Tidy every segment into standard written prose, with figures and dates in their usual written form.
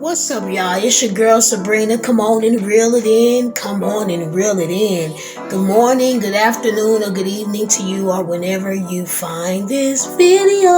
What's up, y'all? It's your girl Sabrina. Come on and reel it in. Come on and reel it in. Good morning, good afternoon, or good evening to you, or whenever you find this video.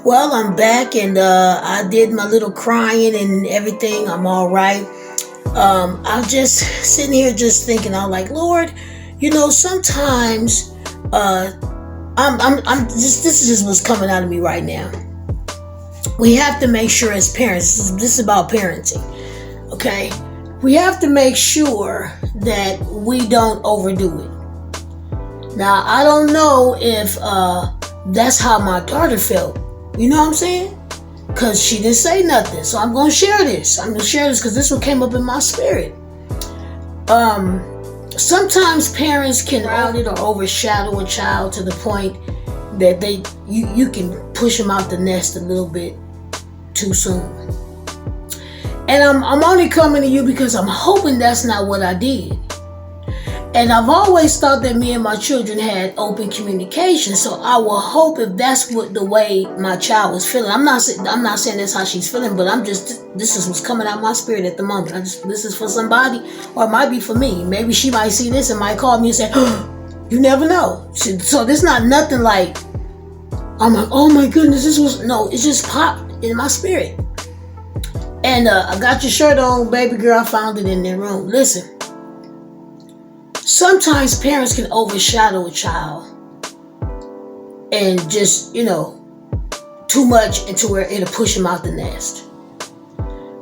Well, I'm back and I did my little crying and everything. I'm all right. I'm just sitting here just thinking. I'm like, Lord, sometimes I'm just this is just what's coming out of me right now. We have to make sure as parents, this is about parenting, okay? We have to make sure that we don't overdo it. Now, I don't know if that's how my daughter felt. You know what I'm saying? Because she didn't say nothing. So I'm going to share this. I'm going to share this because this one came up in my spirit. Sometimes parents can crowd it or overshadow a child to the point that you can push them out the nest a little bit too soon. And I'm only coming to you because I'm hoping that's not what I did. And I've always thought that me and my children had open communication, so I will hope if that's what the way my child was feeling. I'm not saying that's how she's feeling, but this is what's coming out of my spirit at the moment. This is for somebody, or it might be for me. Maybe she might see this and might call me and say, oh, you never know. So this not nothing like I'm like, oh my goodness, it just popped in my spirit. And I got your shirt on, baby girl. I found it in their room. Listen, sometimes parents can overshadow a child and just, too much into where it'll push them out the nest.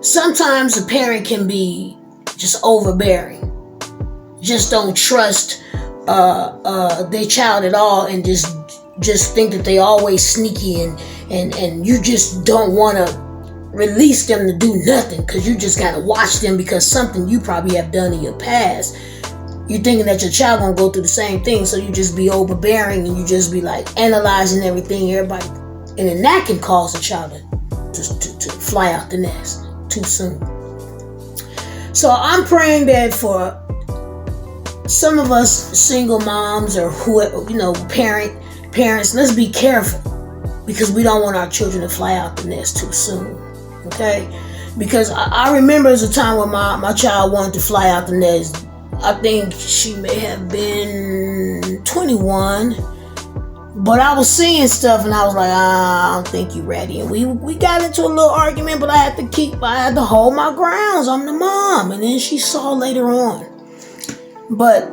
Sometimes a parent can be just overbearing, just don't trust their child at all, and just think that they always sneaky and you just don't want to release them to do nothing because you just got to watch them because something you probably have done in your past. You're thinking that your child gonna go through the same thing, so you just be overbearing and you just be like analyzing everything, everybody, and then that can cause a child to fly out the nest too soon. So I'm praying that for some of us single moms or whoever, parents, let's be careful because we don't want our children to fly out the nest too soon, okay? Because I remember as a time when my child wanted to fly out the nest. I think she may have been 21, but I was seeing stuff and I was like, I don't think you're ready. And we got into a little argument, but I had to hold my grounds. I'm the mom. And then she saw later on. But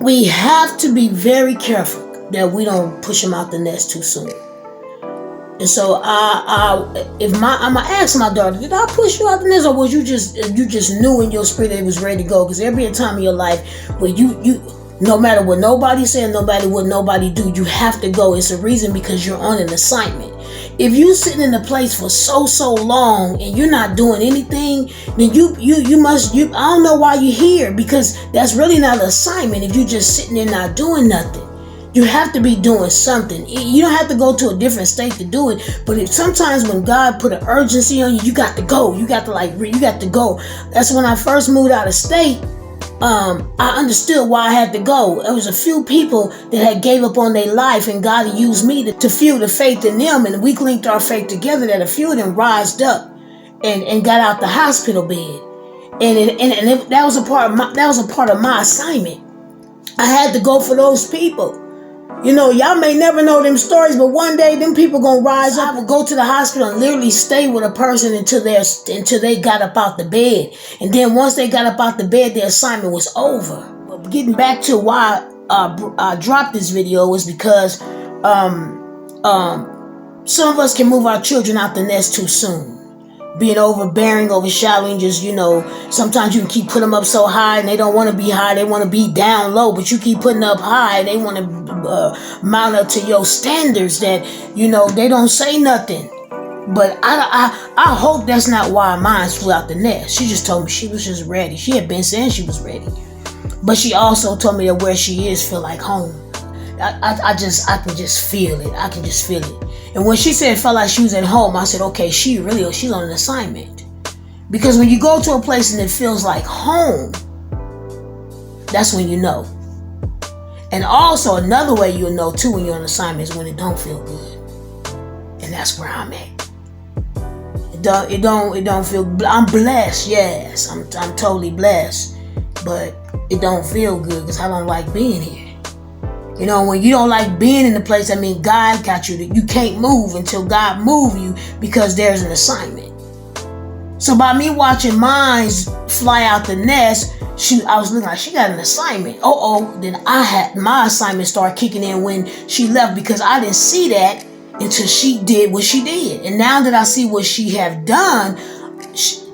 we have to be very careful that we don't push them out the nest too soon. And so I'm gonna ask my daughter, did I push you out the nest, or was you just knew in your spirit that it was ready to go? Because there'll be a time in your life where you no matter what nobody said, no matter what nobody do, you have to go. It's a reason, because you're on an assignment. If you sitting in a place for so long and you're not doing anything, then I don't know why you're here, because that's really not an assignment if you're just sitting there not doing nothing. You have to be doing something. You don't have to go to a different state to do it. But sometimes when God put an urgency on you, you got to go. You got to go. That's when I first moved out of state. I understood why I had to go. There was a few people that had gave up on their life, and God had used me to fuel the faith in them. And we linked our faith together that a few of them rised up and got out the hospital bed. And that was a part of my assignment. I had to go for those people. Y'all may never know them stories, but one day them people gonna rise up and go to the hospital and literally stay with a person until they got up out the bed. And then once they got up out the bed, their assignment was over. But getting back to why I dropped this video is because some of us can move our children out the nest too soon. Being overbearing, overshadowing, sometimes you can keep putting them up so high and they don't want to be high, they want to be down low, but you keep putting up high, they want to mount up to your standards that, they don't say nothing. But I hope that's not why mine flew out the nest. She just told me she was just ready. She had been saying she was ready. But she also told me that where she is feel like home. I can just feel it. I can just feel it. And when she said it felt like she was at home, I said, okay, she's on an assignment. Because when you go to a place and it feels like home, that's when you know. And also another way you'll know too when you're on assignment is when it don't feel good. And that's where I'm at. don't feel. I'm blessed, yes. I'm totally blessed, but it don't feel good because I don't like being here. You know, when you don't like being in the place, I mean, God got you. You can't move until God move you because there's an assignment. So by me watching mine fly out the nest, I was looking like she got an assignment. Then I had my assignment start kicking in when she left because I didn't see that until she did what she did. And now that I see what she have done,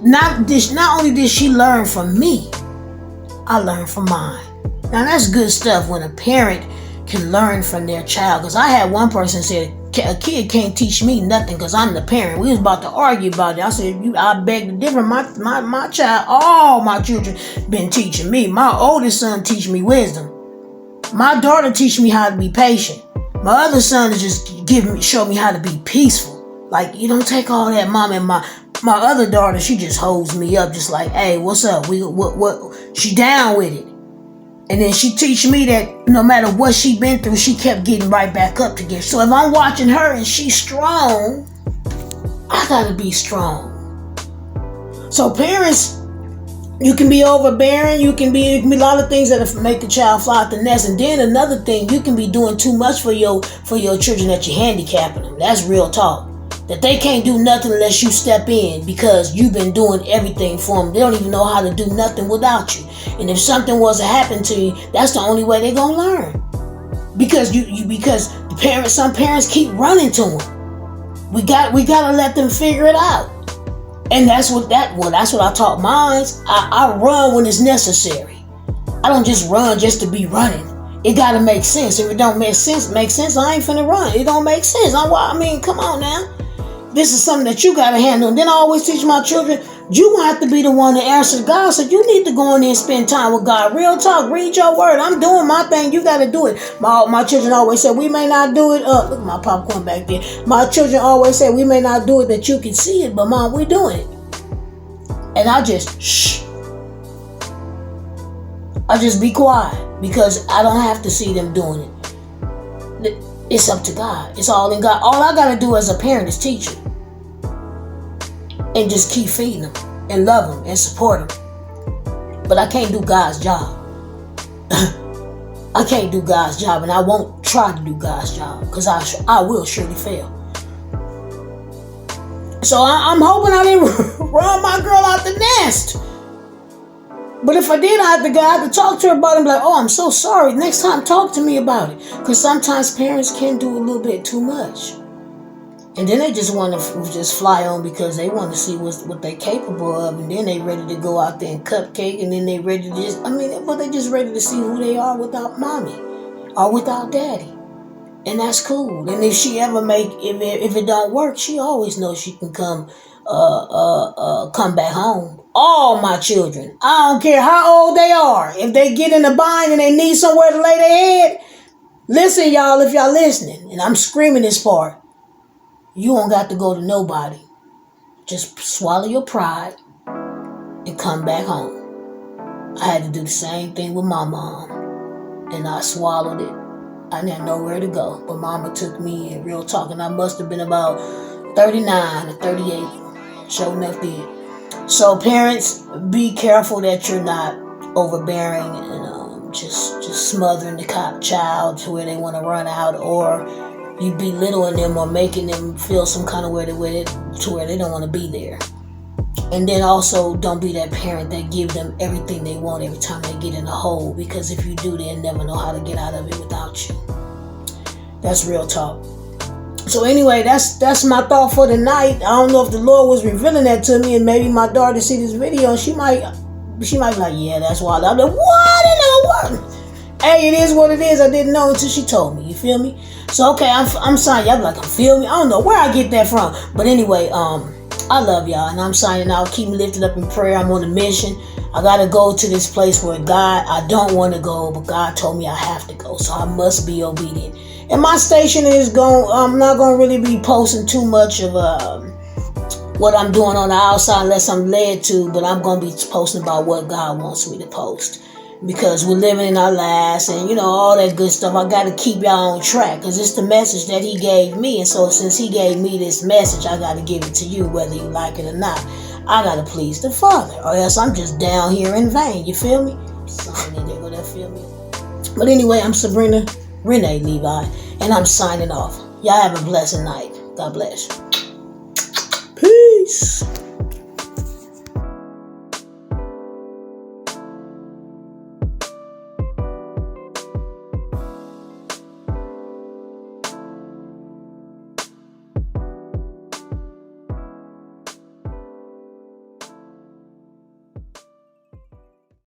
not only did she learn from me, I learned from mine. Now that's good stuff when a parent can learn from their child. Because I had one person say, a kid can't teach me nothing because I'm the parent. We was about to argue about it. I said, I beg to differ. My child, all my children been teaching me. My oldest son teach me wisdom. My daughter teach me how to be patient. My other son is just show me how to be peaceful. Like, you don't take all that, mom. And my other daughter, she just holds me up, just like, hey, what's up? What? She down with it. And then she teach me that no matter what she been through, she kept getting right back up to get. So if I'm watching her and she's strong, I gotta be strong. So parents, you can be overbearing. It can be a lot of things that make the child fly out the nest. And then another thing, you can be doing too much for your children that you're handicapping them. That's real talk. That they can't do nothing unless you step in because you've been doing everything for them. They don't even know how to do nothing without you. And if something was to happen to you, that's the only way they're gonna learn. Because because some parents keep running to them. We gotta let them figure it out. And that's what I taught mine. I run when it's necessary. I don't just run just to be running. It gotta make sense. If it don't make sense, I ain't finna run. It don't make sense. I mean, come on now. This is something that you gotta handle. And then I always teach my children, you have to be the one to answer to God. So you need to go in there and spend time with God. Real talk, read your word. I'm doing my thing. You gotta do it. My children always say, we may not do it. Look at my popcorn back there. My children always say, we may not do it that you can see it, but mom, we doing it. And I just shh. I just be quiet because I don't have to see them doing it. It's up to God. It's all in God. All I gotta do as a parent is teach them. And just keep feeding them and love them and support them. But I can't do God's job. I can't do God's job, and I won't try to do God's job because I will surely fail. So I'm hoping I didn't run my girl out the nest. But if I did, I have to talk to her about it and be like, oh, I'm so sorry. Next time, talk to me about it. Because sometimes parents can do a little bit too much. And then they just want to just fly on because they want to see what they're capable of. And then they ready to go out there and cupcake. And then they ready to they just ready to see who they are without mommy or without daddy. And that's cool. And if she ever if it don't work, she always knows she can come back home. All my children, I don't care how old they are. If they get in a bind and they need somewhere to lay their head, listen, y'all, if y'all listening, and I'm screaming this part, you don't got to go to nobody. Just swallow your pride and come back home. I had to do the same thing with my mom, and I swallowed it. I didn't know where to go, but mama took me in, real talk, and I must have been about 39 or 38. Sure enough did. So parents, be careful that you're not overbearing and just smothering the child to where they want to run out, or you belittling them or making them feel some kind of way to where they don't want to be there. And then also don't be that parent that give them everything they want every time they get in a hole, because if you do, they'll never know how to get out of it without you. That's real talk. So anyway, that's my thought for tonight. I don't know if the Lord was revealing that to me, and maybe my daughter see this video and she might be like, yeah, that's wild. I'm like, what in the world? Hey, it is what it is. I didn't know until she told me. You feel me? So okay, I'm sorry. Y'all be like, I feel me. I don't know where I get that from, but anyway, I love y'all, and I'm signing out. Keep me lifted up in prayer. I'm on a mission. I gotta go to this place where I don't want to go, but God told me I have to go, so I must be obedient. And my station I'm not going to really be posting too much of what I'm doing on the outside unless I'm led to, but I'm going to be posting about what God wants me to post. because we're living in our lives and, all that good stuff. I got to keep y'all on track because it's the message that he gave me. And so since he gave me this message, I got to give it to you whether you like it or not. I got to please the Father or else I'm just down here in vain. You feel me? Something there, go that feel me? But anyway, I'm Sabrina Renee Levi and I'm signing off. Y'all have a blessed night. God bless. Peace.